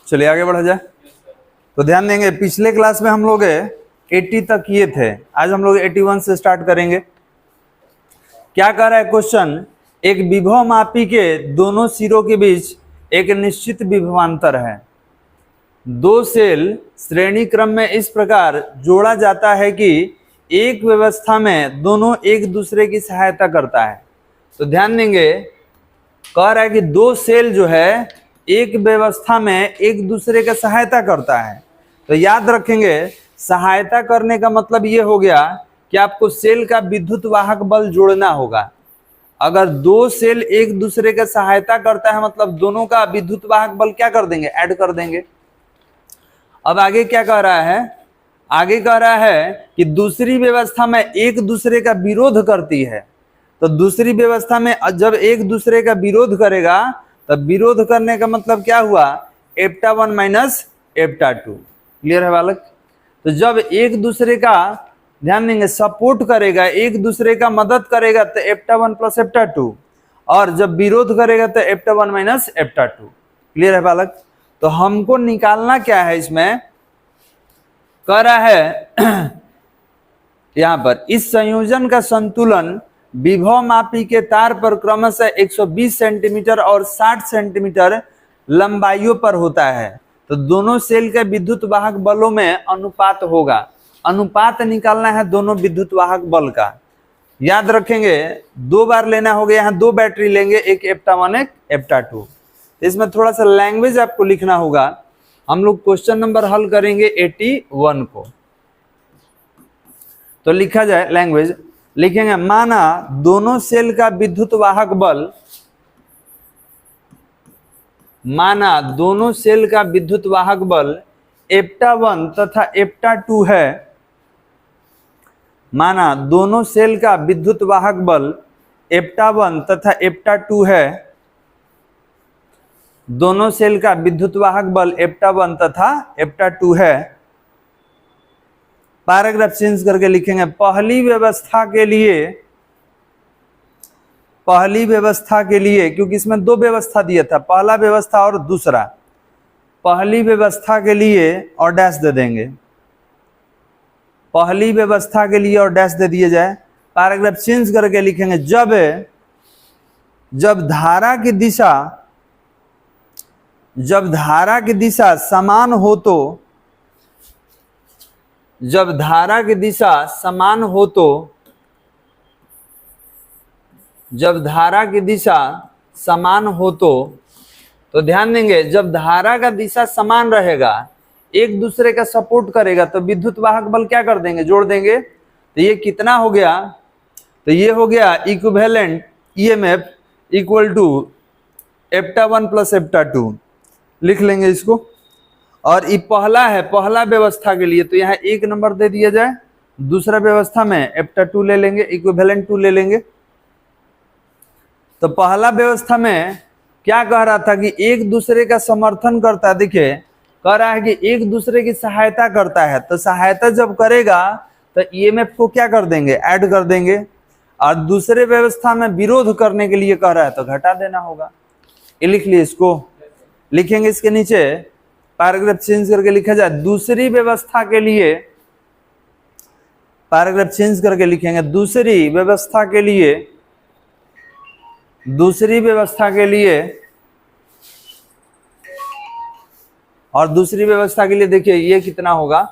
चलिए आगे बढ़ा जाए। तो ध्यान देंगे, पिछले क्लास में हम लोग 80 तक किए थे, आज हम लोग 81 से स्टार्ट करेंगे। क्या कह रहा है क्वेश्चन, एक विभव मापी के दोनों सिरों के बीच एक निश्चित विभवांतर है। दो सेल श्रेणी क्रम में इस प्रकार जोड़ा जाता है कि एक व्यवस्था में दोनों एक दूसरे की सहायता करता है। तो ध्यान देंगे, कह रहा है कि दो सेल जो है एक व्यवस्था में एक दूसरे का सहायता करता है। तो याद रखेंगे, सहायता करने का मतलब ये हो गया कि आपको सेल का विद्युत वाहक बल जोड़ना होगा। अगर दो सेल एक दूसरे का सहायता करता है मतलब दोनों का विद्युत वाहक बल क्या कर देंगे, ऐड कर देंगे। अब आगे क्या कह रहा है, आगे कह रहा है कि दूसरी व्यवस्था में एक दूसरे का विरोध करती है। तो दूसरी व्यवस्था में जब एक दूसरे का विरोध करेगा तब विरोध करने का मतलब क्या हुआ, एप्टा 1 माइनस एप्टा 2। क्लियर है बालक। तो जब एक दूसरे का, ध्यान देंगे, सपोर्ट करेगा, एक दूसरे का मदद करेगा तो एप्टा 1 प्लस एप्टा 2, और जब विरोध करेगा तो एप्टा 1 माइनस एप्टा 2। क्लियर है बालक। तो हमको निकालना क्या है, इसमें कह रहा है यहां पर इस संयोजन का संतुलन विभव मापी के तार पर क्रमशः 120 सेंटीमीटर और 60 सेंटीमीटर लंबाइयों पर होता है। तो दोनों सेल के विद्युत वाहक बलों में अनुपात होगा। अनुपात निकालना है दोनों विद्युत वाहक बल का। याद रखेंगे, दो बार लेना होगा, यहाँ दो बैटरी लेंगे, एक एप्टा 1 एक एप्टा 2। इसमें थोड़ा सा लैंग्वेज आपको लिखना होगा। हम लोग क्वेश्चन नंबर हल करेंगे 81 को। तो लिखा जाए, लैंग्वेज लिखेंगे, माना दोनों सेल का विद्युत वाहक बल, माना दोनों सेल का विद्युत वाहक बल एप्टा 1 तथा एप्टा 2 है। माना दोनों सेल का विद्युत वाहक बल एप्टा 1 तथा एप्टा 2 है। दोनों सेल का विद्युत वाहक बल एप्टा 1 तथा एप्टा 2 है। पैराग्राफ चेंज करके लिखेंगे, पहली व्यवस्था के लिए, क्योंकि इसमें दो व्यवस्था दिया था, पहला व्यवस्था और दूसरा, पहली व्यवस्था के लिए और डैश दे देंगे, पहली व्यवस्था के लिए और डैश दे दिए जाए। पैराग्राफ चेंज करके लिखेंगे, जब धारा की दिशा समान हो तो, जब धारा की दिशा समान हो तो, जब धारा की दिशा समान हो तो ध्यान देंगे, जब धारा का दिशा समान रहेगा, एक दूसरे का सपोर्ट करेगा, तो विद्युत वाहक बल क्या कर देंगे, जोड़ देंगे। तो ये कितना हो गया, तो ये हो गया इक्विवेलेंट ईएमएफ इक्वल टू एप्टा 1 प्लस एप्टा 2। लिख लेंगे इसको। और ये पहला है, पहला व्यवस्था के लिए, तो यहाँ 1 नंबर दे दिया जाए। दूसरा व्यवस्था में एप्टा 2 ले लेंगे, इक्विवेलेंट 2 ले लेंगे। तो पहला व्यवस्था में क्या कह रहा था कि एक दूसरे का समर्थन करता है। देखिए, कह रहा है कि एक दूसरे की सहायता करता है। तो सहायता जब करेगा तो ईएमएफ को क्या कर देंगे, ऐड कर देंगे। और दूसरे व्यवस्था में विरोध करने के लिए कह रहा है तो घटा देना होगा। ये लिख लिए, इसको लिखेंगे इसके नीचे, पैराग्राफ चेंज करके लिखा जाए, दूसरी व्यवस्था के लिए, पैराग्राफ चेंज करके लिखेंगे, दूसरी व्यवस्था के लिए, दूसरी व्यवस्था के लिए, और दूसरी व्यवस्था के लिए देखिए ये कितना होगा।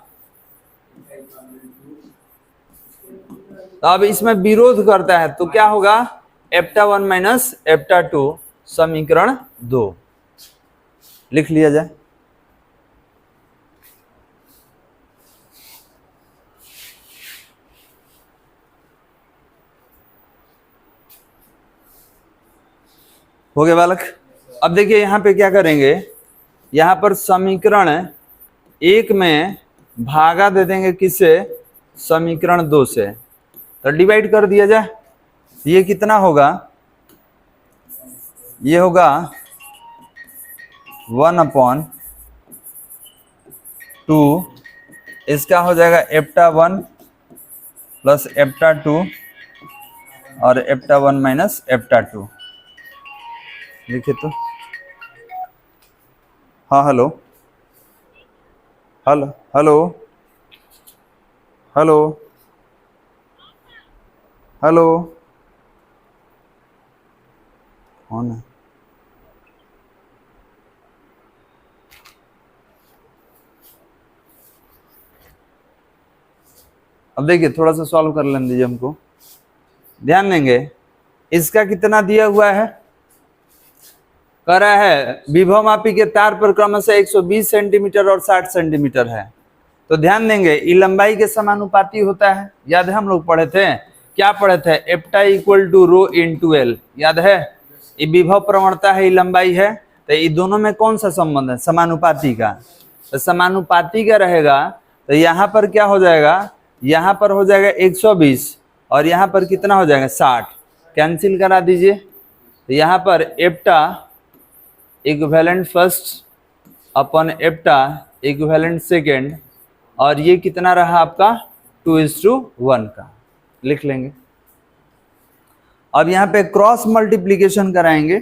तो अब इसमें विरोध करता है तो क्या होगा, एप्टा 1 माइनस एप्टा 2, समीकरण 2 लिख लिया जाए। हो गया बालक। अब देखिए यहाँ पे क्या करेंगे, यहाँ पर समीकरण 1 में भागा दे देंगे किससे, समीकरण 2 से। तो डिवाइड कर दिया जाए। ये कितना होगा, ये होगा 1/2, इसका हो जाएगा एप्टा 1 प्लस एप्टा 2 और एप्टा 1 माइनस एप्टा 2। लिखे तो, हाँ hello, hello hello hello hello, कौन है? अब देखिए थोड़ा सा सॉल्व कर लेने दीजिए हमको। ध्यान देंगे, इसका कितना दिया हुआ है, कह रहा है विभवमापी के तार पर क्रमशः 120 सेंटीमीटर और 60 सेंटीमीटर है। तो ध्यान देंगे ये लंबाई के समानुपाती होता है, याद है हम लोग पढ़े थे, क्या पढ़े थे, एप्टा equal to rho into L, याद है। ये विभव प्रवणता है, ये लंबाई है, तो ये दोनों में कौन सा संबंध है, समानुपाती का। तो समानुपाती का रहेगा तो यहाँ पर क्या हो जाएगा, यहाँ पर हो जाएगा 120 और यहाँ पर कितना हो जाएगा 60, कैंसिल करा दीजिए। तो यहाँ पर एप्टा इक्विवेलेंट फर्स्ट अपन एप्टा इक्विवेलेंट सेकेंड, और ये कितना रहा आपका 2:1 का, लिख लेंगे। अब यहाँ पे क्रॉस मल्टीप्लीकेशन कराएंगे,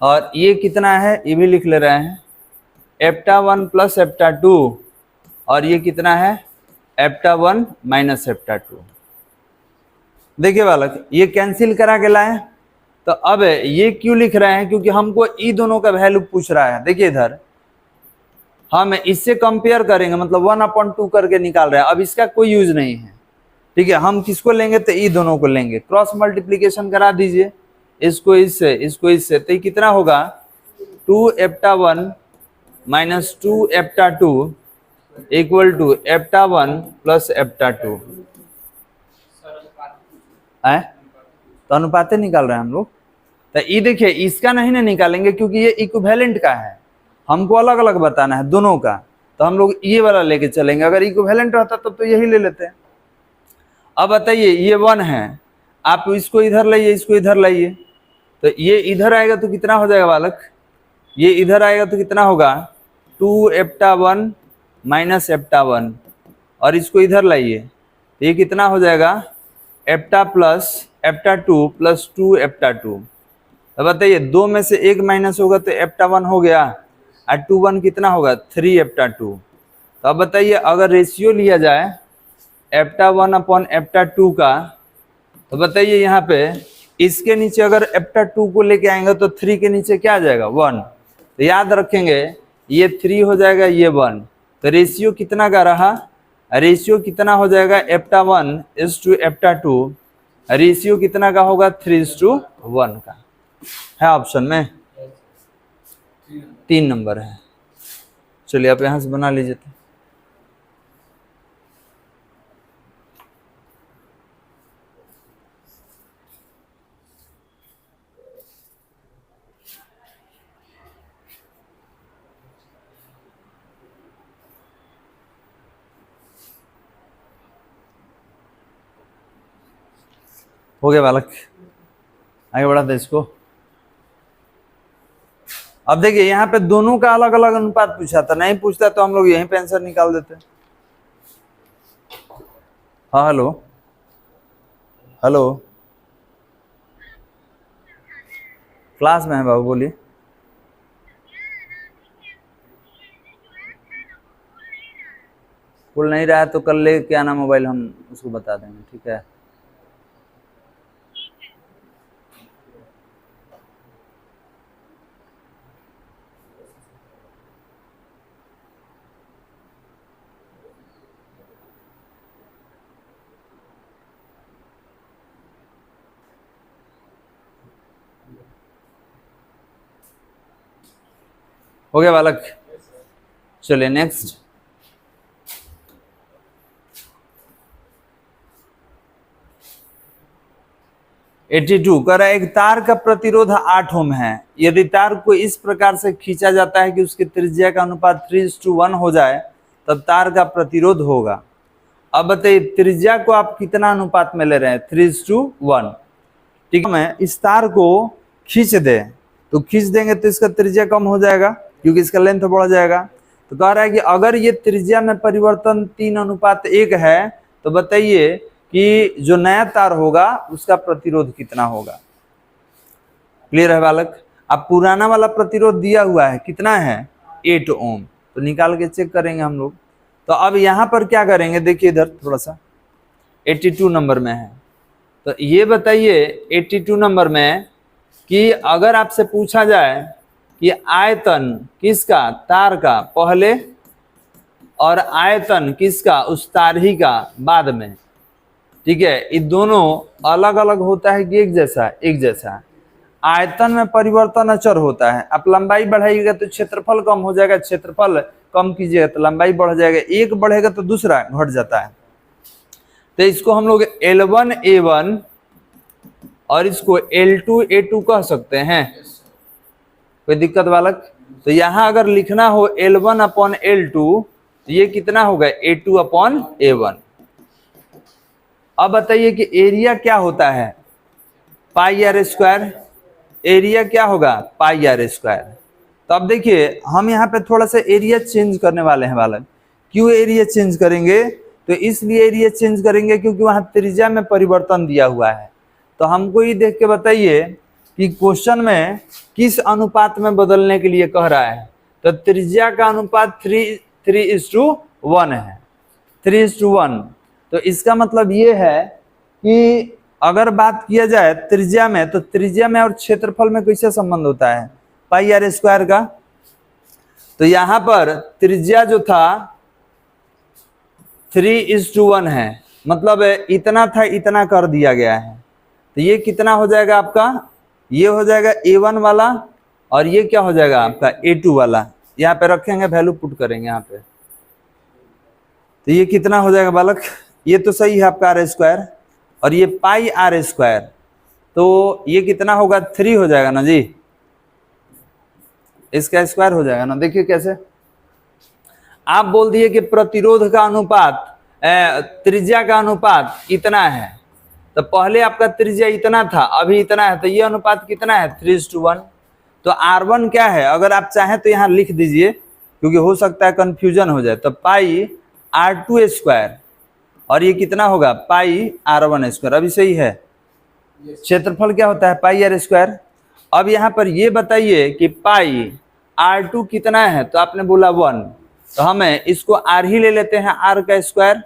और ये कितना है ये भी लिख ले रहे हैं, एप्टा 1 प्लस एप्टा 2, और ये कितना है एप्टा 1 माइनस एप्टा 2। देखिए बालक ये कैंसिल करा के लाए, तो अब ये क्यों लिख रहे हैं, क्योंकि हमको ई दोनों का वैल्यू पूछ रहा है। देखिए इधर हम इससे कंपेयर करेंगे, मतलब 1/2 करके निकाल रहे हैं, अब इसका कोई यूज नहीं है, ठीक है। हम किसको लेंगे, तो ई दोनों को लेंगे, क्रॉस मल्टीप्लीकेशन करा दीजिए, इसको इससे इसको इससे, तो ये कितना होगा 2 एप्टा 1 माइनस 2 एप्टा 2 इक्वल टू एप्टा 1 प्लस एप्टा 2 है। तो अनुपाते निकाल रहे हैं हम लोग। तो ये देखिए इसका नहीं ना निकालेंगे क्योंकि ये इक्विवेलेंट का है, हमको अलग अलग बताना है दोनों का, तो हम लोग ये वाला लेके चलेंगे। अगर इक्विवेलेंट रहता तब तो यही ले लेते हैं। अब बताइए ये 1 है, आप इसको इधर लाइए, इसको इधर लाइए, तो ये इधर आएगा तो कितना हो जाएगा बालक, ये इधर आएगा तो कितना होगा 2 एप्टा 1 माइनस एप्टा 1, और इसको इधर लाइए तो ये कितना हो जाएगा एप्टा प्लस एप्टा 2 प्लस 2 एप्टा 2। अब बताइए 2 में से 1 माइनस होगा तो एप्टा 1 हो गया, और 2 1 कितना होगा 3 एप्टा 2। तो अब बताइए अगर रेशियो लिया जाए एप्टा 1 अपॉन एप्टा 2 का, तो बताइए यहाँ पे इसके नीचे अगर एप्टा 2 को लेके आएंगे तो 3 के नीचे क्या आ जाएगा 1, तो याद रखेंगे ये 3 हो जाएगा ये 1, तो रेशियो कितना का रहा, रेशियो कितना हो जाएगा एप्टा 1 इज टू एप्टा 2, रेशियो कितना का होगा 3:1 का है। ऑप्शन में 3 नंबर है। चलिए आप यहां से बना लीजिए। हो गया बालक, आगे बढ़ा था इसको। अब देखिए यहाँ पे दोनों का अलग अलग अनुपात पूछा था, नहीं पूछता तो हम लोग यहीं पे आंसर निकाल देते। हाँ हेलो हेलो, क्लास में है बाबू, बोलिए। खुल नहीं रहा है तो कल ले के आना मोबाइल, हम उसको बता देंगे, ठीक है। हो गया बालक, चलिए नेक्स्ट। कह रहा है एक तार का प्रतिरोध 8 ओम है, यदि तार को इस प्रकार से खींचा जाता है कि उसकी त्रिज्या का अनुपात 3:1 हो जाए तब तार का प्रतिरोध होगा। अब बताइए त्रिज्या को आप कितना अनुपात में ले रहे हैं 3:1, ठीक है। मैं इस तार को खींच दे तो खींच देंगे तो इसका त्रिज्या कम हो जाएगा क्योंकि इसका लेंथ बढ़ जाएगा। तो कह रहा है कि अगर ये त्रिज्या में परिवर्तन 3:1 है तो बताइए कि जो नया तार होगा उसका प्रतिरोध कितना होगा। क्लियर है बालक। अब पुराना वाला प्रतिरोध दिया हुआ है कितना है 8 ओम, तो निकाल के चेक करेंगे हम लोग। तो अब यहाँ पर क्या करेंगे, देखिए इधर थोड़ा सा 82 नंबर में है, तो ये बताइए 82 नंबर में कि अगर आपसे पूछा जाए कि आयतन किसका, तार का पहले और आयतन किसका, उस तार ही का बाद में, ठीक है, ये दोनों अलग अलग होता है कि एक जैसा? एक जैसा। आयतन में परिवर्तन अचर होता है, आप लंबाई बढ़ाइएगा तो क्षेत्रफल कम हो जाएगा, क्षेत्रफल कम कीजिएगा तो लंबाई बढ़ जाएगा, एक बढ़ेगा तो दूसरा घट जाता है। तो इसको हम लोग L1A1 और इसको L2A2 कह सकते हैं, कोई दिक्कत बालक? तो यहां अगर लिखना हो L1/L2 तो ये कितना होगा A2/A1। अब बताइए कि एरिया क्या होता है, पाई आर स्क्वायर, एरिया क्या होगा पाई आर स्क्वायर। तो अब देखिए हम यहाँ पे थोड़ा सा एरिया चेंज करने वाले हैं बालक। क्यों एरिया चेंज करेंगे, तो इसलिए एरिया चेंज करेंगे क्योंकि वहां त्रिज्या में परिवर्तन दिया हुआ है। तो हमको ये देख के बताइए कि क्वेश्चन में किस अनुपात में बदलने के लिए कह रहा है, तो त्रिज्या का अनुपात 3:1 है, 3:1। तो इसका मतलब ये है कि अगर बात किया जाए त्रिज्या में, तो त्रिज्या में और क्षेत्रफल में कैसे संबंध होता है, पाई आर स्क्वायर का। तो यहां पर त्रिज्या जो था 3:1 है, मतलब इतना था इतना कर दिया गया है। तो ये कितना हो जाएगा आपका, ये हो जाएगा A1 वाला और ये क्या हो जाएगा आपका A2 वाला। यहाँ पे रखेंगे, वैल्यू पुट करेंगे यहाँ पे, तो ये कितना हो जाएगा बालक, ये तो सही है आपका आर स्क्वायर और ये पाई आर स्क्वायर, तो ये कितना होगा 3 हो जाएगा ना जी, इसका स्क्वायर हो जाएगा ना। देखिए कैसे, आप बोल दिए कि प्रतिरोध का अनुपात त्रिज्या का अनुपात इतना है, तो पहले आपका त्रिज्या इतना था अभी इतना है, तो ये अनुपात कितना है 3:1। तो R1 क्या है, अगर आप चाहें तो यहाँ लिख दीजिए क्योंकि हो सकता है कंफ्यूजन हो जाए। तो पाई R2 स्क्वायर और ये कितना होगा पाई R1 स्क्वायर, अभी सही है। क्षेत्रफल क्या होता है पाई आर स्क्वायर। अब यहाँ पर ये बताइए कि पाई R2 कितना है, तो आपने बोला 1, तो हमें इसको R ही ले लेते हैं, R का स्क्वायर,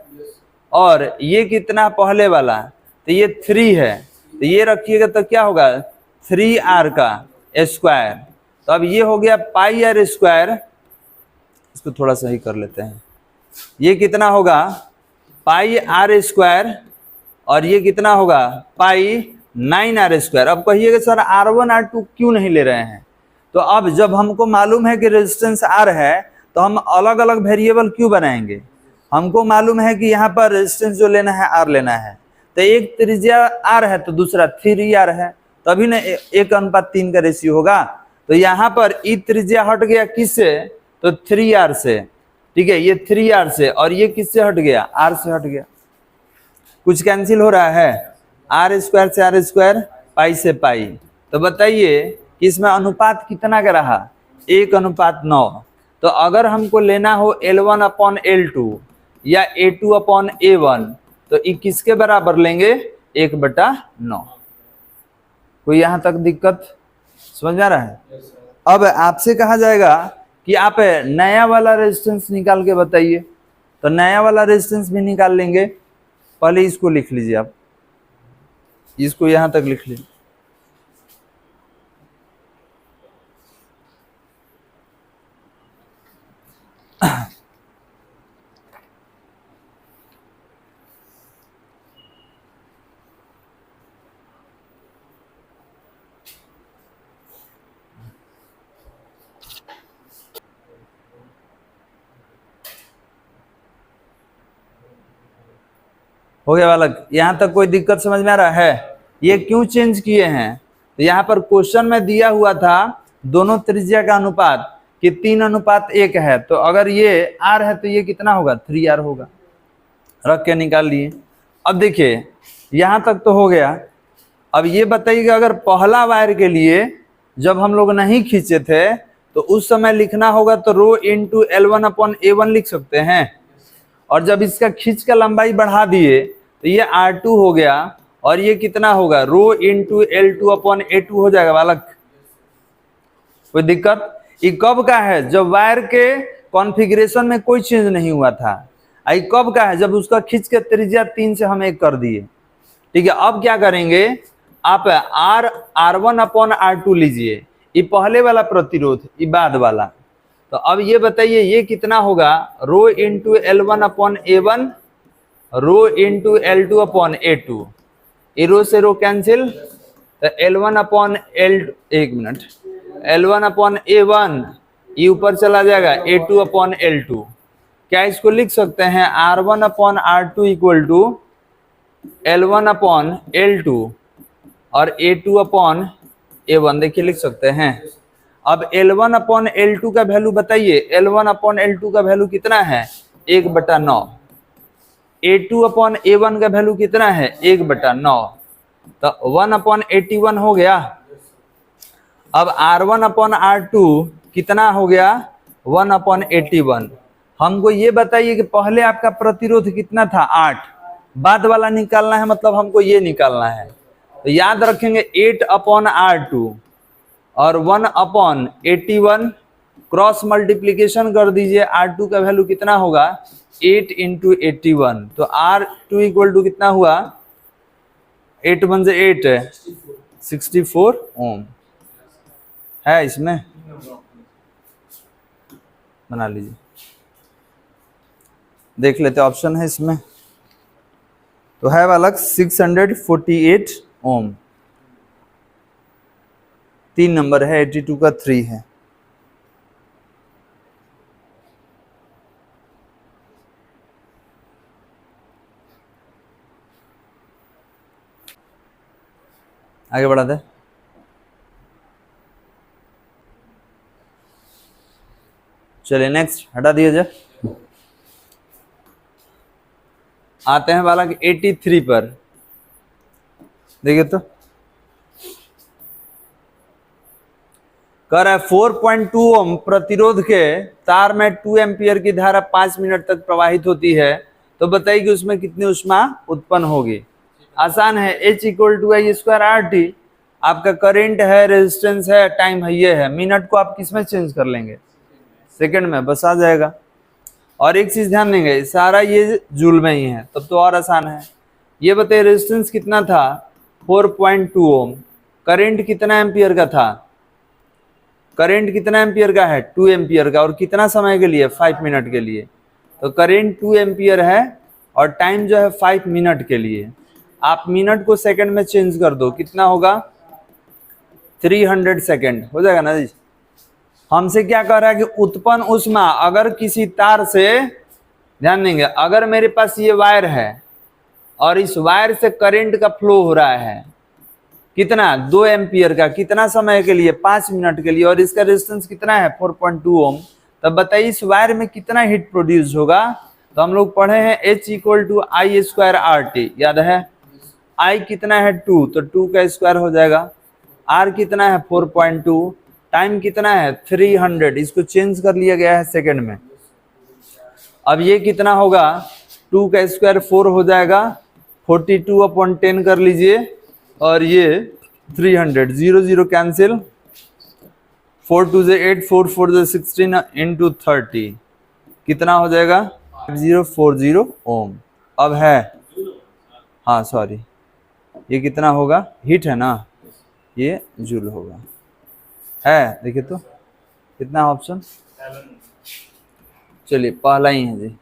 और ये कितना पहले वाला, तो ये 3 है, तो ये रखिएगा तो क्या होगा 3R का स्क्वायर। तो अब ये हो गया पाई आर स्क्वायर, इसको थोड़ा सही कर लेते हैं, ये कितना होगा पाई आर स्क्वायर और ये कितना होगा पाई 9R स्क्वायर। अब कहिएगा सर R1 R2 क्यों नहीं ले रहे हैं, तो अब जब हमको मालूम है कि रेजिस्टेंस R है तो हम अलग अलग वेरिएबल क्यों बनाएंगे। हमको मालूम है कि यहाँ पर रेजिस्टेंस जो लेना है R लेना है, तो एक त्रिज्या R है तो दूसरा 3R है, तभी ना 1:3 का रेशियो होगा। तो यहाँ पर ई त्रिज्या हट गया किससे, तो 3R से, ठीक है, ये 3R से, और ये किससे हट गया R से हट गया। कुछ कैंसिल हो रहा है, R स्क्वायर से R स्क्वायर, पाई से पाई। तो बताइए कि इसमें अनुपात कितना का रहा 1:9। तो अगर हमको लेना हो L1/L2 या A2/A1 तो ये किसके बराबर लेंगे 1/9। कोई यहाँ तक दिक्कत समझ में आ रहा है? अब आपसे कहा जाएगा कि आप नया वाला रेजिस्टेंस निकाल के बताइए, तो नया वाला रेजिस्टेंस भी निकाल लेंगे। पहले इसको लिख लीजिए, आप इसको यहां तक लिख लीजिए। हो गया बालक, यहाँ तक कोई दिक्कत समझ में आ रहा है? ये क्यों चेंज किए हैं, तो यहाँ पर क्वेश्चन में दिया हुआ था दोनों त्रिज्या का अनुपात कि 3:1 है, तो अगर ये R है तो ये कितना होगा 3R होगा, रख के निकाल लिए। अब देखिए यहाँ तक तो हो गया। अब ये बताइएगा अगर पहला वायर के लिए जब हम लोग नहीं खींचे थे तो उस समय लिखना होगा तो रो इंटू L1/A1 लिख सकते हैं, और जब इसका खींच का लंबाई बढ़ा दिए तो ये R2 हो गया और ये कितना होगा रो इंटू L2/A2 हो जाएगा बालक। कोई दिक्कत? ये कब का है? जब वायर के कॉन्फ़िगरेशन में कोई चेंज नहीं हुआ था। आई कब का है? जब उसका खींच के त्रिज्या 3 से हम 1 कर दिए। ठीक है, अब क्या करेंगे, आप R1/R2 लीजिए, ये पहले वाला प्रतिरोध, ये बाद वाला। तो अब ये बताइए ये कितना होगा, rho into L1/A1 rho into L2/A2। ये रो से रो कैंसिल, तो L1/L, एक मिनट, L1/A1 ये ऊपर चला जाएगा, A2/L2। क्या इसको लिख सकते हैं, R1/R2 इक्वल टू L1/L2 और A2/A1, देखिए लिख सकते हैं। अब L1/L2 का वैल्यू बताइए, L1/L2 का वैल्यू कितना है, 1/9। A2/A1 का वैल्यू कितना है, 1/9, तो 1/81 हो गया। अब R1/R2 कितना हो गया, 1/81। हमको ये बताइए कि पहले आपका प्रतिरोध कितना था, 8, बाद वाला निकालना है, मतलब हमको ये निकालना है। तो याद रखेंगे 8/R2 और 1/81, क्रॉस मल्टीप्लीकेशन कर दीजिए, R2 का वैल्यू कितना होगा, 8 इंटू 81, तो R2 इक्वल टू कितना हुआ, 8 1 से 8 64 ओम है। इसमें बना लीजिए, देख लेते ऑप्शन है इसमें, तो है वाला 648 ओम। 3 नंबर है, 82 का 3 है। आगे बढ़ा दे, चलिए नेक्स्ट हटा दिया जाए। आते हैं वाला 83 पर, देखिए तो कह रहा है 4.2 ओम प्रतिरोध के तार में 2 एम्पियर की धारा 5 मिनट तक प्रवाहित होती है, तो बताइए कि उसमें कितनी ऊष्मा उत्पन्न होगी। आसान है, H equal to I² RT। आपका करंट है, रेजिस्टेंस है, टाइम है, ये है। मिनट को आप किस में चेंज कर लेंगे, सेकंड में, बस आ जाएगा। और एक चीज ध्यान देंगे, सारा ये जूल में ही है, तब तो और आसान है। ये बताइए रेजिस्टेंस कितना था, 4.2 ओम। करंट कितना एम्पियर का था, करंट कितना एम्पियर का है, 2 एम्पियर का, और कितना समय के लिए, 5 मिनट के लिए। तो करंट 2 एम्पियर है और टाइम जो है 5 मिनट के लिए। आप मिनट को सेकंड में चेंज कर दो, कितना होगा, 300 सेकंड हो जाएगा ना जी। हमसे क्या कह रहा है कि उत्पन्न ऊष्मा, अगर किसी तार से, ध्यान देंगे, अगर मेरे पास ये वायर है और इस वायर से करंट का फ्लो हो रहा है, कितना, 2 एम्पियर का, कितना समय के लिए, 5 मिनट के लिए, और इसका रेजिस्टेंस कितना है, 4.2 ओम। तब बताइए इस वायर में कितना हीट प्रोड्यूस होगा। तो हम लोग पढ़े हैं H equal to I² RT, याद है। I कितना है, 2, तो 2 का स्क्वायर हो जाएगा। R कितना है, 4.2, टाइम कितना है, 300, इसको चेंज कर लिया गया है सेकंड में। अब ये कितना होगा, 2 का स्क्वायर 4 हो जाएगा, 42/10 कर लीजिए, और ये 300, 0 0 कैंसिल, 4 2 से 8, 4 4 से 16 इंटू 30, कितना हो जाएगा, 5040 ओम। अब है, हाँ सॉरी, ये कितना होगा, हीट है ना, ये जूल होगा, है। देखिए तो कितना ऑप्शन, चलिए पहला ही है जी,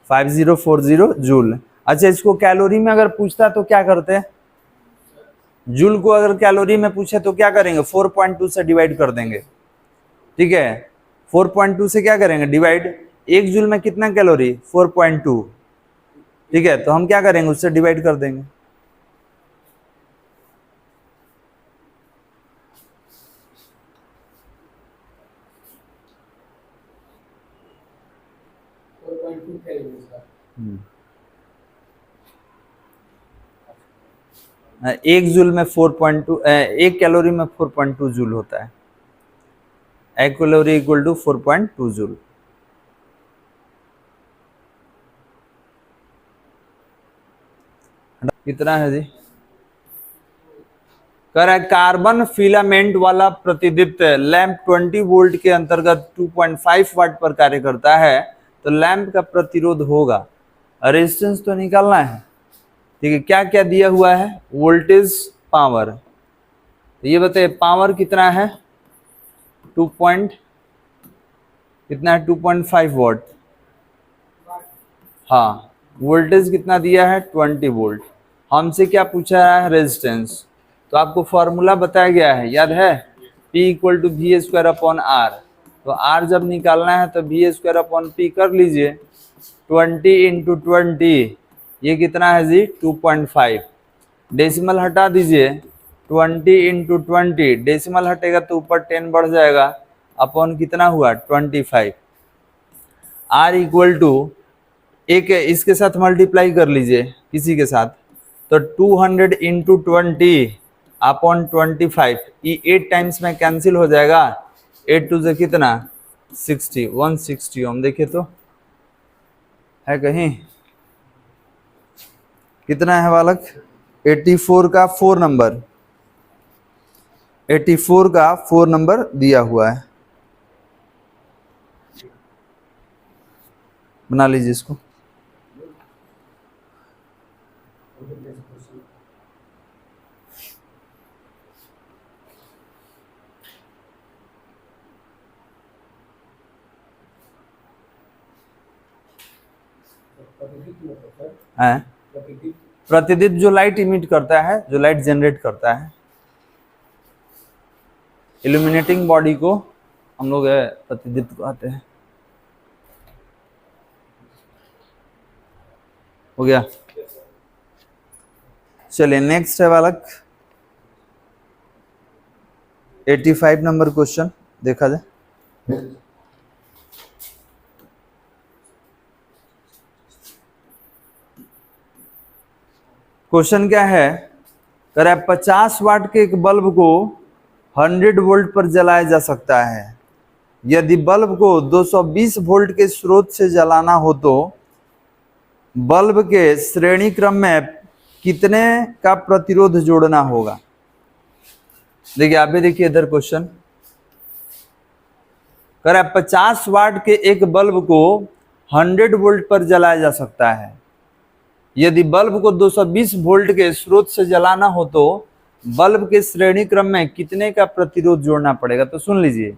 5040 जूल। अच्छा, इसको कैलोरी में अगर पूछता तो क्या करते हैं, जूल को अगर कैलोरी में पूछे तो क्या करेंगे, 4.2 से डिवाइड कर देंगे। ठीक है, 4.2 से क्या करेंगे, डिवाइड। 1 जूल में कितना कैलोरी, 4.2। ठीक है, तो हम क्या करेंगे, उससे डिवाइड कर देंगे। एक जूल में 4.2, एक कैलोरी में 4.2 जूल होता है। एक कैलोरी इक्वल टू 4.2 जूल। कितना है जी, कह रहा है कार्बन फिलामेंट वाला प्रतिदीप्त लैंप 20 वोल्ट के अंतर्गत 2.5 वाट पर कार्य करता है, तो लैंप का प्रतिरोध होगा, रेजिस्टेंस तो निकालना है। ठीक है, क्या क्या दिया हुआ है, वोल्टेज, पावर। तो ये बताइए पावर कितना है, 2.5 वोल्ट। हाँ, वोल्टेज कितना दिया है, 20 वोल्ट। हमसे क्या पूछा है, रेजिस्टेंस। तो आपको फॉर्मूला बताया गया है, याद है, P equal to V square upon R. तो आर जब निकालना है तो वी स्क्वायर अपॉन पी कर लीजिए, 20 इंटू 20, ये कितना है जी, 2.5। डेसिमल हटा दीजिए, 20 इंटू 20, डेसिमल हटेगा तो ऊपर 10 बढ़ जाएगा, अपॉन कितना हुआ, 25। आर इक्वल टू, एक इसके साथ मल्टीप्लाई कर लीजिए किसी के साथ, तो 200 इंटू 20 अपॉन 25, ये 8 टाइम्स में कैंसिल हो जाएगा, 8 टू से कितना, 60, 160 ओम। देखिए तो है कहीं, कितना है बालक, 84 का 4 नंबर, 84 का 4 नंबर दिया हुआ है, बना लीजिए इसको। है प्रतिदीप्त जो लाइट इमिट करता है, जो लाइट जनरेट करता है, इल्यूमिनेटिंग बॉडी को हम लोग प्रतिदीप्त कहते हैं। हो गया, चलिए नेक्स्ट है बालक 85 नंबर क्वेश्चन देखा जाए। क्वेश्चन क्या है, कह रहा है 50 वाट के एक बल्ब को 100 वोल्ट पर जलाया जा सकता है। यदि बल्ब को 220 वोल्ट के स्रोत से जलाना हो तो बल्ब के श्रेणी क्रम में कितने का प्रतिरोध जोड़ना होगा। देखिए आप भी देखिए इधर क्वेश्चन, कह रहा है 50 वाट के एक बल्ब को 100 वोल्ट पर जलाया जा सकता है। यदि बल्ब को 220 वोल्ट के स्रोत से जलाना हो तो बल्ब के श्रेणी क्रम में कितने का प्रतिरोध जोड़ना पड़ेगा। तो सुन लीजिए,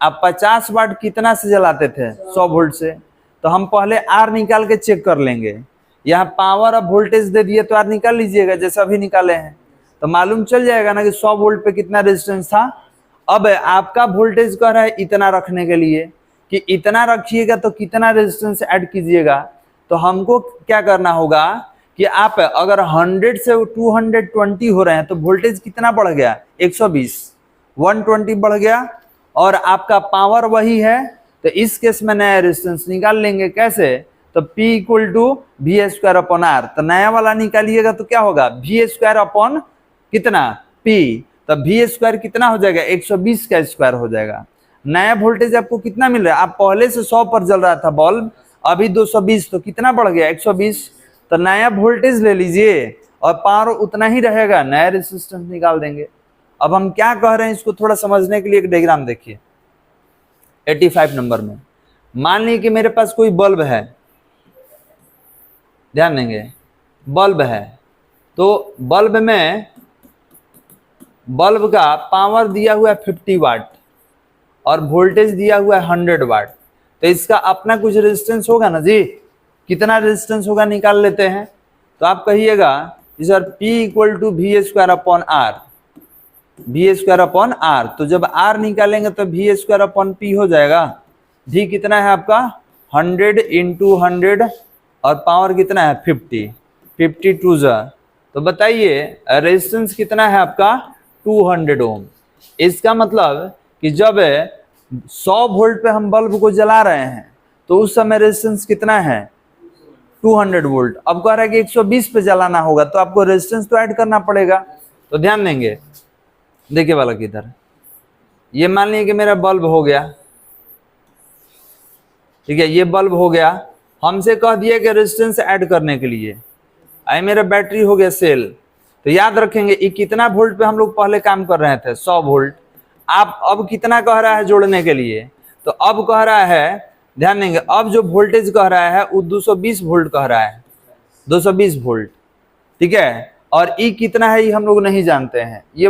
आप 50 वाट कितना से जलाते थे, 100 वोल्ट से, तो हम पहले आर निकाल के चेक कर लेंगे। यहाँ पावर और वोल्टेज दे दिए तो आर निकाल लीजिएगा, जैसे अभी निकाले हैं, तो मालूम चल जाएगा ना कि 100 वोल्ट पे कितना रेजिस्टेंस था। अब आपका वोल्टेज कह रहा है इतना रखने के लिए, कि इतना रखिएगा तो कितना रेजिस्टेंस ऐड कीजिएगा। तो हमको क्या करना होगा कि आप अगर 100 से 220 हो रहे हैं तो वोल्टेज कितना बढ़ गया, 120, 120 बढ़ गया, और आपका पावर वही है, तो इस केस में नया रेजिस्टेंस निकाल लेंगे। कैसे, तो P equal to V square upon R. तो नया वाला निकालिएगा तो क्या होगा, वी स्क्वायर अपॉन कितना, P। तो वी स्क्वायर कितना हो जाएगा, 120 का स्क्वायर हो जाएगा। नया वोल्टेज आपको कितना मिल रहा है, आप पहले से 100 पर जल रहा था बल्ब, अभी 220, तो कितना बढ़ गया, 120। तो नया वोल्टेज ले लीजिए और पावर उतना ही रहेगा, नया रेजिस्टेंस निकाल देंगे। अब हम क्या कह रहे हैं, इसको थोड़ा समझने के लिए एक डायग्राम देखिए 85 नंबर में। मान लीजिए कि मेरे पास कोई बल्ब है, ध्यान देंगे, बल्ब है, तो बल्ब में, बल्ब का पावर दिया हुआ है 50 वाट और वोल्टेज दिया हुआ है 100 वाट। तो इसका अपना कुछ रेजिस्टेंस होगा ना जी, कितना रेजिस्टेंस होगा निकाल लेते हैं। तो आप कहिएगा sir P equal to V square upon R, V square upon R. तो जब आर निकालेंगे तो वी स्क्वायर अपॉन पी हो जाएगा। भी कितना है आपका, 100 इंटू 100 और पावर कितना है 50, 52 जा। तो बताइए रेजिस्टेंस कितना है आपका, 200 ओम। इसका मतलब कि जब 100 वोल्ट पे हम बल्ब को जला रहे हैं तो उस समय रेजिस्टेंस कितना है, 200 वोल्ट। अब कह रहा है कि 120 पे जलाना होगा, तो आपको रेजिस्टेंस तो ऐड करना पड़ेगा। तो ध्यान देंगे, देखिए वाला किधर, ये मान लीजिए कि मेरा बल्ब हो गया, ठीक है, ये बल्ब हो गया, हमसे कह दिया कि रेजिस्टेंस ऐड करने के लिए। आई मेरा बैटरी हो गया सेल, तो याद रखेंगे ये कितना वोल्ट पे हम लोग पहले काम कर रहे थे, 100 वोल्ट। आप अब कितना कह रहा है जोड़ने के लिए, तो अब कह रहा है, ध्यान देंगे, अब जो वोल्टेज कह रहा है वो 220 वोल्ट कह रहा है, 220 वोल्ट, ठीक है। और ई कितना है ये हम लोग नहीं जानते हैं, ये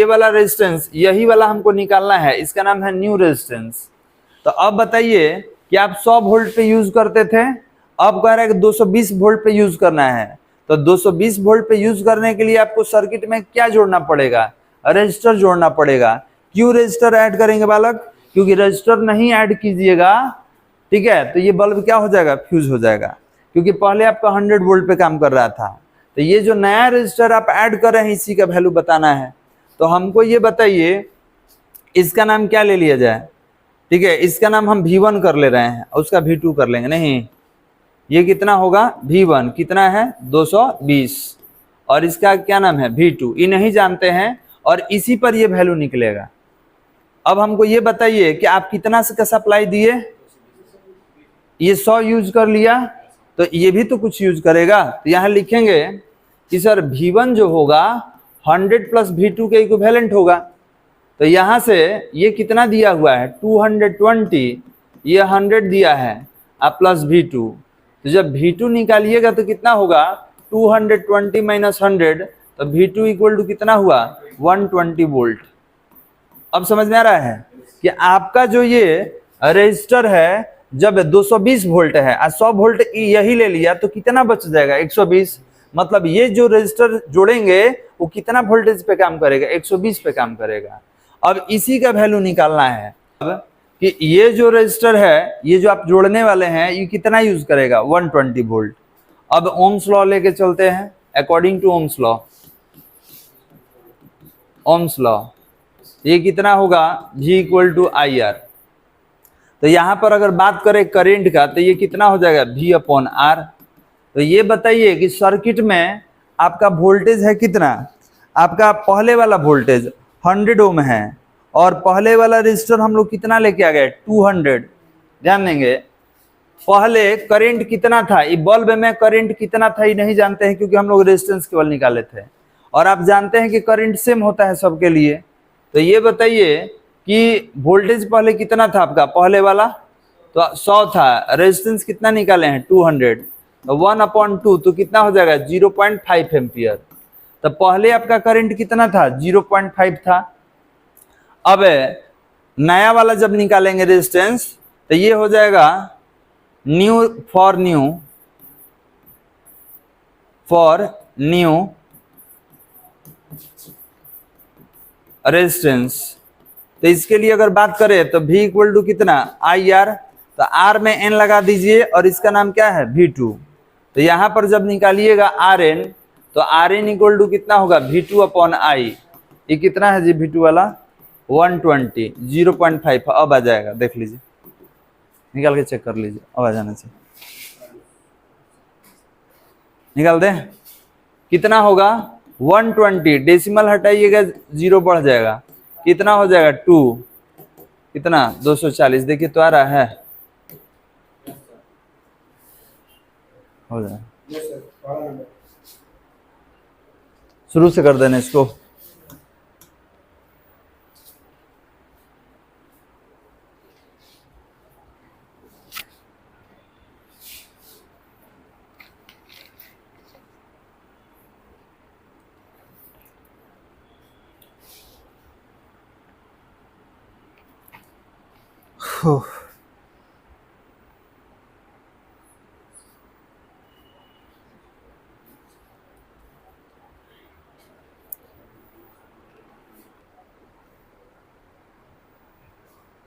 वाला रेजिस्टेंस, यही वाला हमको निकालना है, इसका नाम है न्यू रेजिस्टेंस। तो अब बताइए कि आप 100 वोल्ट पे यूज करते थे, अब कह रहा है कि 220 वोल्ट पे यूज करना है। तो 220 वोल्ट पे यूज करने के लिए आपको सर्किट में क्या जोड़ना पड़ेगा, रजिस्टर जोड़ना पड़ेगा। क्यों रजिस्टर ऐड करेंगे बालक, क्योंकि रजिस्टर नहीं ऐड कीजिएगा, ठीक है, तो ये बल्ब क्या हो जाएगा, फ्यूज हो जाएगा, क्योंकि पहले आपका 100 वोल्ट पे काम कर रहा था। तो ये जो नया रजिस्टर आप ऐड कर रहे हैं इसी का वैल्यू बताना है। तो हमको ये बताइए इसका नाम क्या ले लिया जाए, ठीक है, इसका नाम हम V1 कर ले रहे हैं, उसका V2 कर लेंगे, नहीं, ये कितना होगा, V1 कितना है 220, और इसका क्या नाम है V2, ये नहीं जानते हैं, और इसी पर ये वैल्यू निकलेगा। अब हमको ये बताइए कि आप कितना का सप्लाई दिए, ये 100 यूज कर लिया, तो ये भी तो कुछ यूज करेगा। तो यहाँ लिखेंगे कि सर V1 जो होगा 100 प्लस V2 के इक्विवेलेंट होगा। तो यहाँ से ये कितना दिया हुआ है 220, ये 100 दिया है, आप प्लस V2, तो जब V2 निकालिएगा तो कितना होगा 220 माइनस 100, तो V2 इक्वल टू कितना हुआ 120 वोल्ट। अब समझ में आ रहा है कि आपका जो ये रजिस्टर है जब 220 वोल्ट है और 100 वोल्ट यही ले लिया तो कितना बच जाएगा 120, मतलब ये जो रजिस्टर जोड़ेंगे वो कितना वोल्टेज पे काम करेगा 120 पे काम करेगा। अब इसी का वैल्यू निकालना है अब कि ये जो रजिस्टर है, ये जो आप जोड़ने वाले हैं, ये कितना यूज करेगा 120 वोल्ट। अब ओम्स लॉ लेके चलते हैं, according to Ohm's law, Ohm's law ये कितना होगा V इक्वल टू IR। तो यहाँ पर अगर बात करें करंट का तो ये कितना हो जाएगा V अपॉन R। तो ये बताइए कि सर्किट में आपका वोल्टेज है कितना, आपका पहले वाला वोल्टेज 100 ओम है, और पहले वाला रजिस्टर हम लोग कितना लेके आ गए 200। ध्यान देंगे पहले करंट कितना था, ये बल्ब में करंट कितना था ये नहीं जानते हैं क्योंकि हम लोग रेजिस्टेंस केवल निकाले थे, और आप जानते हैं कि करंट सेम होता है सबके लिए। तो ये बताइए कि वोल्टेज पहले कितना था आपका पहले वाला, तो 100 था, रेजिस्टेंस कितना निकाले हैं 200, तो 1/2 तो कितना हो जाएगा 0.5 एम्पियर। तो पहले आपका करंट कितना था 0.5 था। अब नया वाला जब निकालेंगे रेजिस्टेंस तो ये हो जाएगा न्यू फॉर न्यू रेजिस्टेंस। तो इसके लिए अगर बात करें तो V इक्वल टू कितना IR, तो R में N लगा दीजिए और इसका नाम क्या है V2। तो यहाँ पर जब निकालिएगा RN तो RN इक्वल टू कितना होगा V2 अपॉन I। ये कितना है जी V2 वाला 120, 0.5 अब आ जाएगा, देख लीजिए निकाल के चेक कर लीजिए, अब आ जाना चाहिए, निकाल दे कितना होगा 120, डेसिमल हटाइएगा 0 बढ़ जाएगा, कितना हो जाएगा 2, कितना 240, देखिए तो आ रहा है, हो जाएगा, शुरू से कर देना इसको।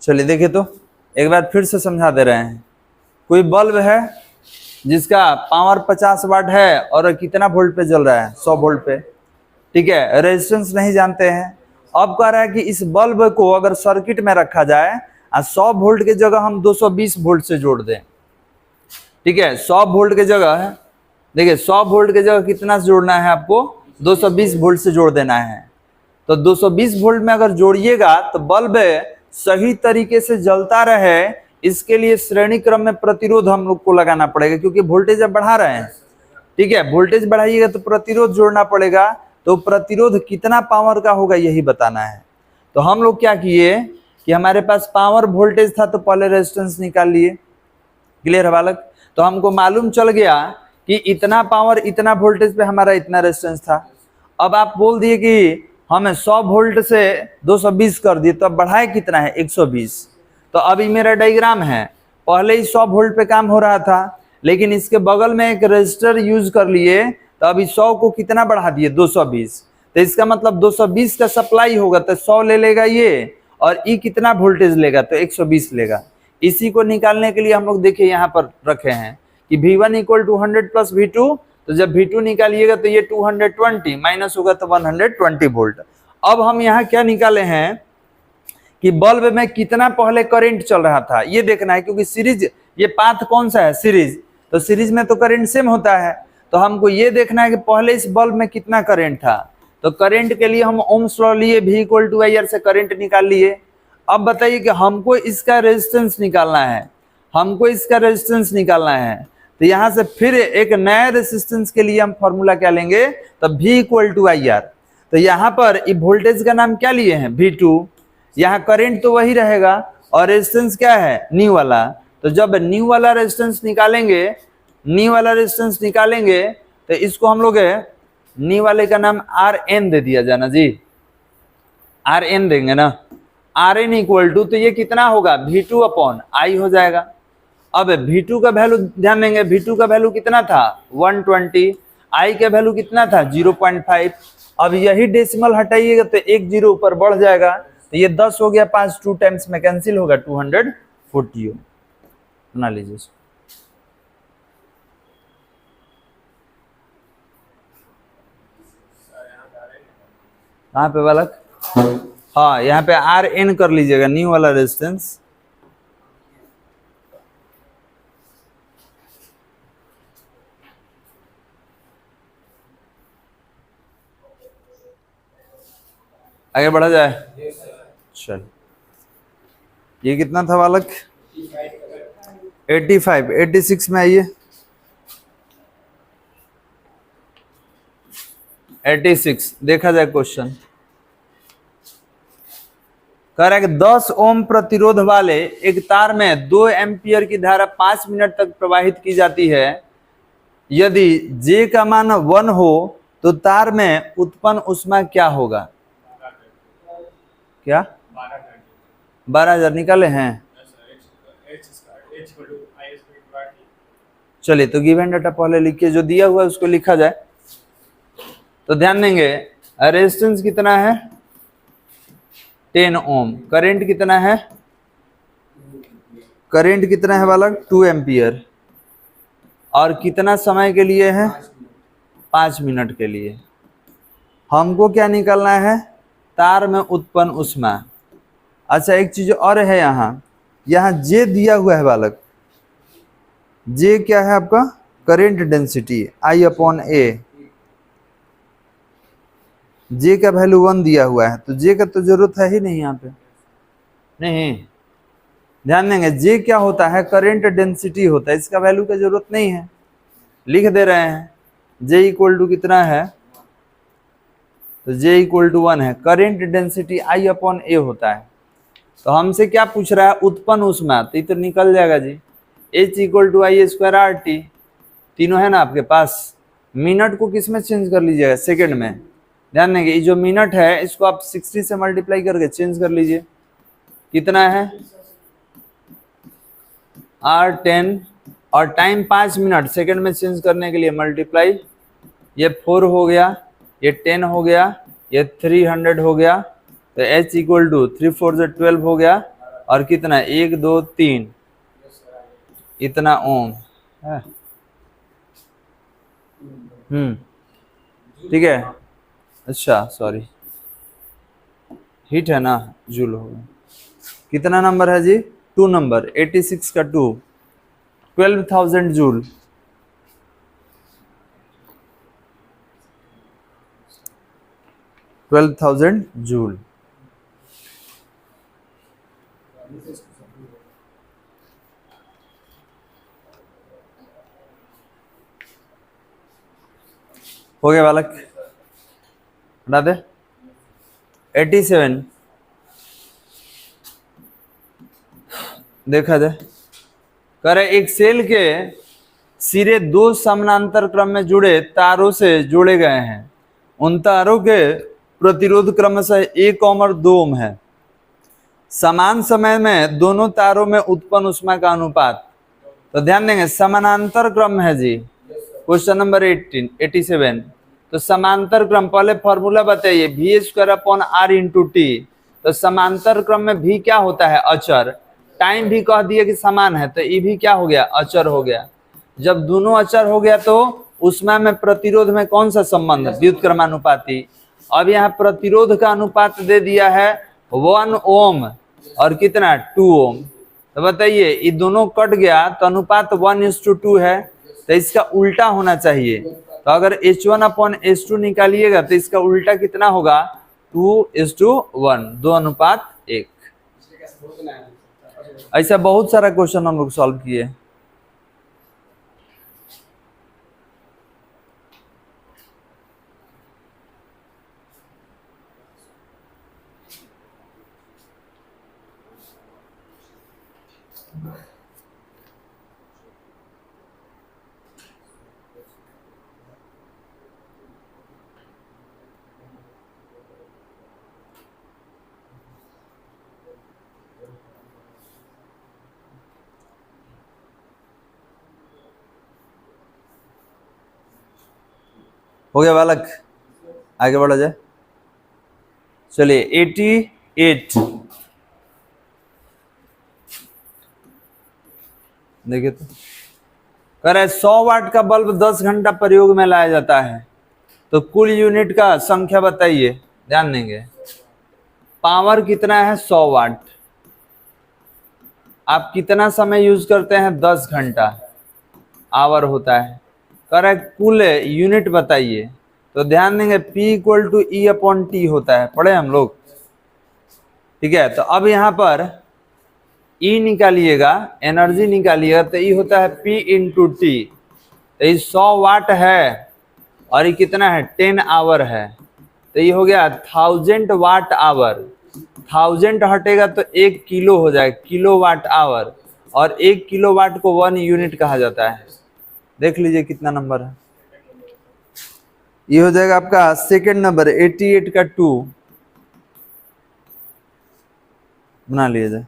चलिए देखिए तो एक बार फिर से समझा दे रहे हैं। कोई बल्ब है जिसका पावर 50 वाट है और कितना वोल्ट पे जल रहा है 100 वोल्ट पे, ठीक है, रेजिस्टेंस नहीं जानते हैं। अब कह रहा है कि इस बल्ब को अगर सर्किट में रखा जाए और 100 वोल्ट की जगह हम 220 वोल्ट से जोड़ दें, ठीक है, 100 वोल्ट की जगह देखिए 100 वोल्ट की जगह कितना से जोड़ना है आपको 220 वोल्ट से जोड़ देना है। तो 220 वोल्ट में अगर जोड़िएगा तो बल्ब सही तरीके से जलता रहे, इसके लिए श्रेणी क्रम में प्रतिरोध हम लोग को लगाना पड़ेगा, क्योंकि वोल्टेज अब बढ़ा रहे हैं। ठीक है, वोल्टेज बढ़ाइएगा तो प्रतिरोध जोड़ना पड़ेगा, तो प्रतिरोध कितना पावर का होगा यही बताना है। तो हम लोग क्या किए कि हमारे पास पावर वोल्टेज था तो पहले रेजिस्टेंस निकाल लिए। क्लियर है बालक? तो हमको मालूम चल गया कि इतना पावर इतना वोल्टेज पे हमारा इतना रेजिस्टेंस था। अब आप बोल दिए कि हमें 100 वोल्ट से 220 कर दिए, तो अब बढ़ाए कितना है 120। तो अभी मेरा डायग्राम है, पहले ही 100 वोल्ट पे काम हो रहा था, लेकिन इसके बगल में एक रेजिस्टर यूज कर लिए, तो अभी 100 को कितना बढ़ा दिए 220। तो इसका मतलब 220 का सप्लाई होगा तो 100 ले लेगा ये, और ई कितना वोल्टेज लेगा तो 120 लेगा। इसी को निकालने के लिए हम लोग देखिए यहाँ पर रखे हैं कि V1 equal to 100 plus V2, तो जब V2 निकालिएगा तो ये 220 माइनस होगा तो 120 वोल्ट। अब हम यहाँ क्या निकाले हैं कि बल्ब में कितना पहले करंट चल रहा था ये देखना है, क्योंकि सीरीज ये पाथ कौन सा है सीरीज, तो सीरीज में तो करंट सेम होता है। तो हमको ये देखना है कि पहले इस बल्ब में कितना करंट था। तो करंट के लिए हम ओम्स लॉ लिए, V इक्वल टू IR से करंट निकाल लिए। अब बताइए कि हमको इसका रेजिस्टेंस निकालना है, हमको इसका रेजिस्टेंस निकालना है। तो यहां से फिर एक नया रेजिस्टेंस के लिए हम फॉर्मूला क्या लेंगे, तो V इक्वल टू IR। तो यहाँ पर वोल्टेज का नाम क्या लिए हैं V2, यहाँ करंट तो वही रहेगा और रेजिस्टेंस क्या है न्यू वाला। तो जब न्यू वाला रेजिस्टेंस निकालेंगे, न्यू वाला रेजिस्टेंस निकालेंगे तो इसको हम लोग न्यू वाले का नाम RN दे दिया जाना जी, RN देंगे ना। RN इक्वल टू, तो ये कितना होगा V2 अपॉन I हो जाएगा। अब V2 का वैल्यू ध्यान देंगे, V2 का वैल्यू कितना था 120, I का वैल्यू कितना था 0.5। अब यही डेसिमल हटाइएगा तो एक जीरो ऊपर बढ़ जाएगा, तो ये 10 हो गया, 5 2 टाइम्स में कैंसिल होगा 240 बना लीजिए। कहाँ पे बालक, हाँ यहाँ पे RN कर लीजिएगा न्यू वाला रेजिस्टेंस। आगे बढ़ा जाए, चल ये कितना था बालक 85, 86 में आइए 86 देखा जाए क्वेश्चन। कह रहा है कि 10 ओम प्रतिरोध वाले एक तार में 2 एम्पियर की धारा 5 मिनट तक प्रवाहित की जाती है। यदि J का मान 1 हो तो तार में उत्पन्न ऊष्मा क्या होगा, क्या 12,000 निकाले हैं। चलिए तो गिवन डाटा पहले लिखिए, जो दिया हुआ है उसको लिखा जाए। तो ध्यान देंगे रेजिस्टेंस कितना है 10 ओम, करंट कितना है, करंट कितना है बालक 2 एम्पियर, और कितना समय के लिए है 5 मिनट के लिए। हमको क्या निकालना है तार में उत्पन्न ऊष्मा। अच्छा एक चीज और है, यहाँ J दिया हुआ है बालक, J क्या है आपका current density I upon A। J का वैल्यू 1 दिया हुआ है, तो J का तो जरूरत है ही नहीं यहाँ पे, नहीं ध्यान देंगे J क्या होता है करंट डेंसिटी होता है, इसका वैल्यू का जरूरत नहीं है, लिख दे रहे हैं J इक्वल टू कितना है, तो J इक्वल टू 1 है, current density I upon A होता है। तो हमसे क्या पूछ रहा है उत्पन्न ऊष्मा, तो ये तो निकल जाएगा जी H equal to I square RT, तीनों है ना आपके पास। मिनट को किस में चेंज कर लीजिएगा सेकंड में, ध्यान देंगे ये जो मिनट है इसको आप 60 से मल्टीप्लाई करके चेंज कर लीजिए, कितना है R10, और टाइम 5 मिनट, सेकंड में चेंज करने के लिए मल्टीप्लाई, ये 4 हो गया, ये 10 हो गया, ये 300 हो गया, तो H इक्वल टू 3 4 से 12 हो गया, और कितना 1 2 3 इतना ओम है। ठीक है, अच्छा सॉरी हीट है ना, जूल हो गया। कितना नंबर है जी 2 नंबर, 86 का 2 12,000 जूल। जूल। हो गया बालक, हटा दे। 87 देखा जाए, कह रहे एक सेल के सिरे दो समानांतर क्रम में जुड़े तारों से जोड़े गए हैं। उन तारों के प्रतिरोध क्रमशः 1 ओम और 2 ओम है। समान समय में दोनों तारों में उत्पन्न ऊष्मा का अनुपात। तो ध्यान देंगे समानांतर क्रम है जी, क्वेश्चन नंबर 87। तो समांतर क्रम, पहले फॉर्मूला बताइए, V square upon R into T. तो समांतर क्रम में भी क्या होता है, अचर। टाइम भी कह दिए कि समान है, तो ये भी क्या हो गया, अचर हो गया। जब दोनों अचर हो गया तो उसमें में प्रतिरोध में कौन सा संबंध, व्युत्क्रमानुपाती। अब यहाँ प्रतिरोध का अनुपात दे दिया है 1 ओम और कितना 2 ओम। तो बताइए ये दोनों कट गया तो अनुपात 1:2 है, तो इसका उल्टा होना चाहिए। तो अगर H1 अपॉन H2 निकालिएगा तो इसका उल्टा कितना होगा, 2:1, 2:1। ऐसा बहुत सारा क्वेश्चन हम लोग सॉल्व किए। हो गया बालक, आगे बढ़ा जाए। चलिए 88 देखिए, तो कह रहे 100 वाट का बल्ब 10 घंटा प्रयोग में लाया जाता है, तो कुल यूनिट का संख्या बताइए। ध्यान देंगे, पावर कितना है 100 वाट, आप कितना समय यूज करते हैं, 10 घंटा, आवर होता है। कह रहे कुल यूनिट बताइए। तो ध्यान देंगे P = E/T होता है, पढ़े हम लोग, ठीक है। तो अब यहाँ पर E निकालिएगा, एनर्जी निकालिएगा, तो E होता है P × T। तो ये 100 वाट है और ये कितना है, 10 आवर है, तो ये हो गया 1000 वाट आवर। 1000 हटेगा तो 1 किलो हो जाएगा, किलो वाट आवर, और 1 किलो वाट को 1 यूनिट कहा जाता है। देख लीजिए कितना नंबर है, ये हो जाएगा आपका सेकंड नंबर 88 का 2 बना लिया जाए।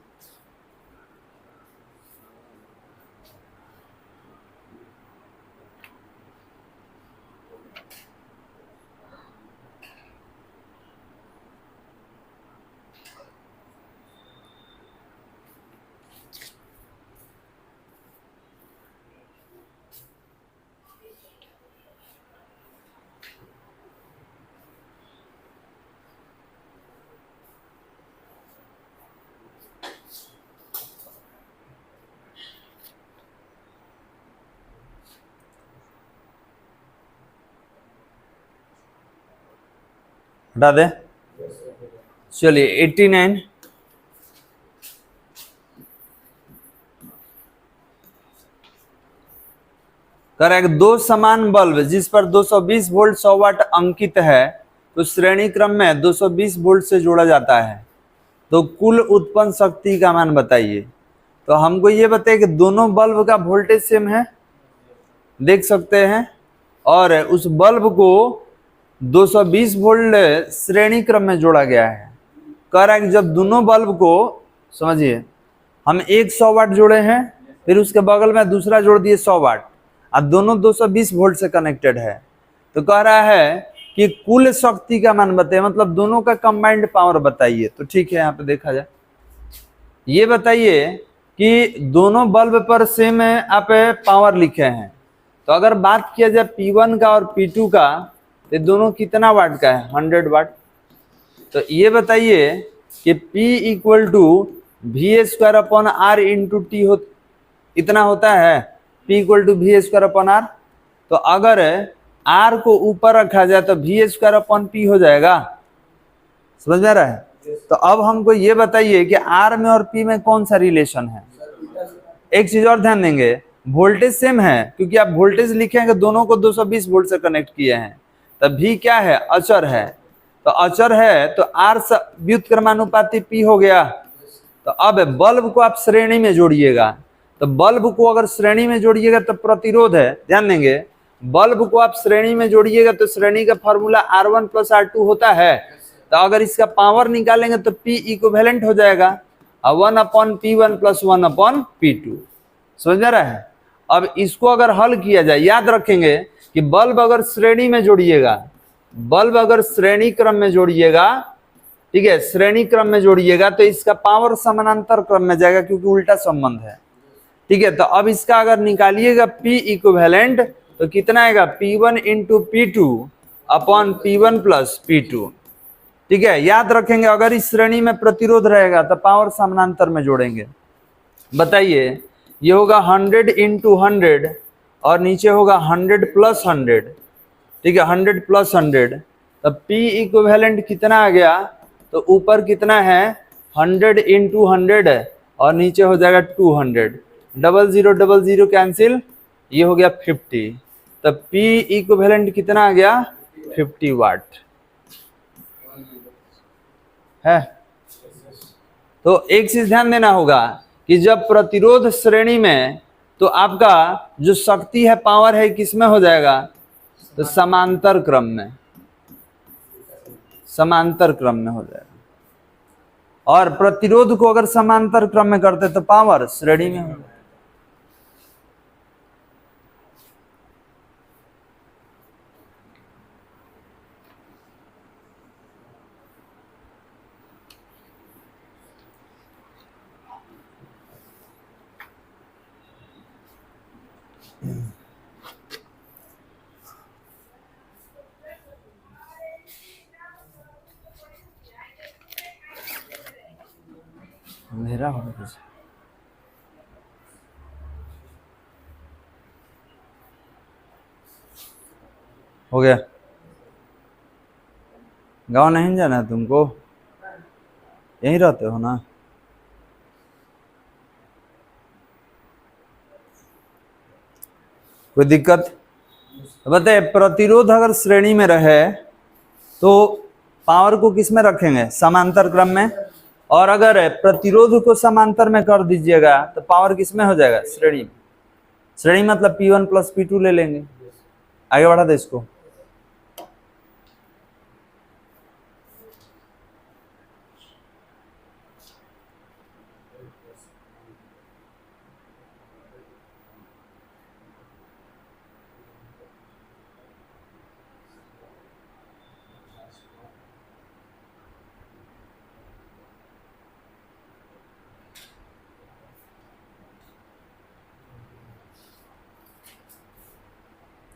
हटा दे। चलिए 89 करेक्ट। दो समान बल्ब जिस पर 220 वोल्ट 100 वाट अंकित है, तो श्रेणी क्रम में 220 वोल्ट से जोड़ा जाता है, तो कुल उत्पन्न शक्ति का मान बताइए। तो हमको ये बताइए कि दोनों बल्ब का वोल्टेज सेम है, देख सकते हैं, और उस बल्ब को 220 वोल्ट श्रेणी क्रम में जोड़ा गया है। कह रहा है कि जब दोनों बल्ब को, समझिए, हम एक 100 वाट जोड़े हैं, फिर उसके बगल में दूसरा जोड़ दिए 100 वाट, अब दोनों 220 वोल्ट से कनेक्टेड है, तो कह रहा है कि कुल शक्ति का मान बताइए, मतलब दोनों का कंबाइंड पावर बताइए। तो ठीक है, यहाँ पे देखा जाए, ये बताइए कि दोनों बल्ब पर सेम आप पावर लिखे हैं, तो अगर बात किया जाए P1 का और P2 का, तो दोनों कितना वाट का है, 100 वाट। तो ये बताइए कि P = V²/R × T हो, इतना होता है, P = V²/R। तो अगर R को ऊपर रखा जाए तो V²/P हो जाएगा, समझ में आ रहा है। तो अब हमको ये बताइए कि R में और P में कौन सा रिलेशन है। एक चीज और ध्यान देंगे, वोल्टेज सेम है, क्योंकि आप वोल्टेज लिखेंगे दोनों को 220 वोल्ट से कनेक्ट किए हैं, तब v क्या है, अचर है। तो अचर है तो r व्युत्क्रमानुपाती p हो गया। तो अब बल्ब को आप श्रेणी में जोड़िएगा, तो बल्ब को अगर श्रेणी में जोड़िएगा तो प्रतिरोध है, ध्यान देंगे, बल्ब को आप श्रेणी में जोड़िएगा तो श्रेणी का फॉर्मूला R1 + R2 होता है। तो अगर इसका पावर निकालेंगे तो P इक्विवेलेंट हो जाएगा 1/P1 + 1/P2। समझ में रहा है। अब इसको अगर हल किया जाए, याद रखेंगे कि बल्ब अगर श्रेणी में जोड़िएगा, बल्ब अगर श्रेणी क्रम में जोड़िएगा, ठीक है, श्रेणी क्रम में जोड़िएगा तो इसका पावर समानांतर क्रम में जाएगा क्योंकि उल्टा संबंध है। ठीक है, तो अब इसका अगर निकालिएगा P इक्विवेलेंट तो कितना आएगा, P1 × P2/P1 + P2। ठीक है, याद रखेंगे अगर इस श्रेणी में प्रतिरोध रहेगा तो पावर समानांतर में जोड़ेंगे। बताइए, ये होगा 100 × 100 और नीचे होगा 100 + 100। ठीक है, 100 + 100, तब P इक्विवेलेंट कितना आ गया, तो ऊपर कितना है 100 × 100 है और नीचे हो जाएगा 200। 00 00 कैंसिल, ये हो गया 50। तब P इक्विवेलेंट कितना आ गया, 50 वाट है। तो एक चीज ध्यान देना होगा कि जब प्रतिरोध श्रेणी में, तो आपका जो शक्ति है, पावर है, किसमें हो जाएगा, तो समांतर क्रम में, समांतर क्रम में हो जाएगा। और प्रतिरोध को अगर समांतर क्रम में करते तो पावर श्रेणी में हो जाएगा। मेरा हो गया। गांव नहीं जाना है तुमको, यहीं रहते हो ना। कोई दिक्कत? बताइए, प्रतिरोध अगर श्रेणी में रहे तो पावर को किस में रखेंगे, समांतर क्रम में। और अगर प्रतिरोध को समांतर में कर दीजिएगा तो पावर किस में हो जाएगा, श्रेणी में। श्रेणी मतलब P1 + P2 ले लेंगे। आगे बढ़ा दे इसको।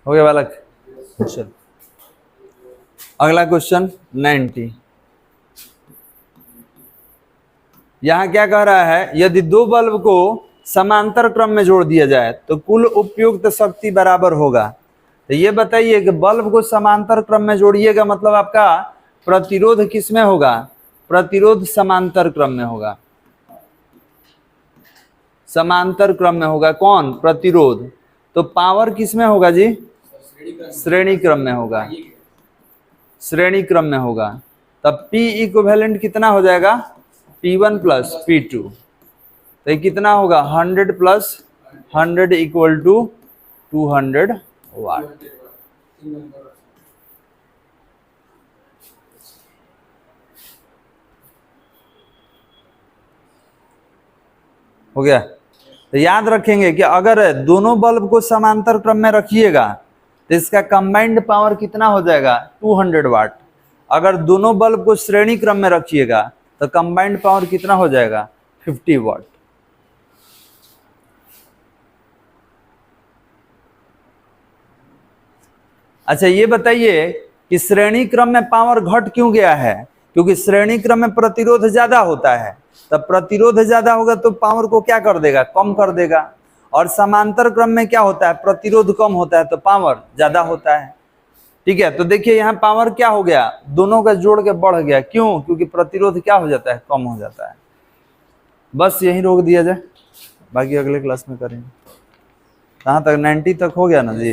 हो गया बालक। चल अगला क्वेश्चन 90। यहां क्या कह रहा है, यदि दो बल्ब को समांतर क्रम में जोड़ दिया जाए तो कुल उपयुक्त शक्ति बराबर होगा। तो ये बताइए कि बल्ब को समांतर क्रम में जोड़िएगा मतलब आपका प्रतिरोध किस में होगा, प्रतिरोध समांतर क्रम में होगा, समांतर क्रम में होगा। कौन, प्रतिरोध। तो पावर किस में होगा जी, श्रेणी क्रम में होगा, श्रेणी क्रम में होगा। तब P इक्विवेलेंट कितना हो जाएगा, P1 + P2। तो कितना होगा, 100 + 100 = 200 वाट। हो गया। तो याद रखेंगे कि अगर दोनों बल्ब को समांतर क्रम में रखिएगा तो इसका कंबाइंड पावर कितना हो जाएगा, 200 वाट। अगर दोनों बल्ब को श्रेणी क्रम में रखिएगा तो कंबाइंड पावर कितना हो जाएगा, 50 वाट। अच्छा ये बताइए कि श्रेणी क्रम में पावर घट क्यों गया है, क्योंकि श्रेणी क्रम में प्रतिरोध ज्यादा होता है। तब प्रतिरोध ज्यादा होगा तो पावर को क्या कर देगा, कम कर देगा। और समांतर क्रम में क्या होता है, प्रतिरोध कम होता है तो पावर ज्यादा होता है। ठीक है, तो देखिए यहाँ पावर क्या हो गया, दोनों का जोड़ के बढ़ गया। क्यों, क्योंकि प्रतिरोध क्या हो जाता है, कम हो जाता है। बस यही रोक दिया जाए, बाकी अगले क्लास में करेंगे। कहाँ तक, 90 तक हो गया ना जी।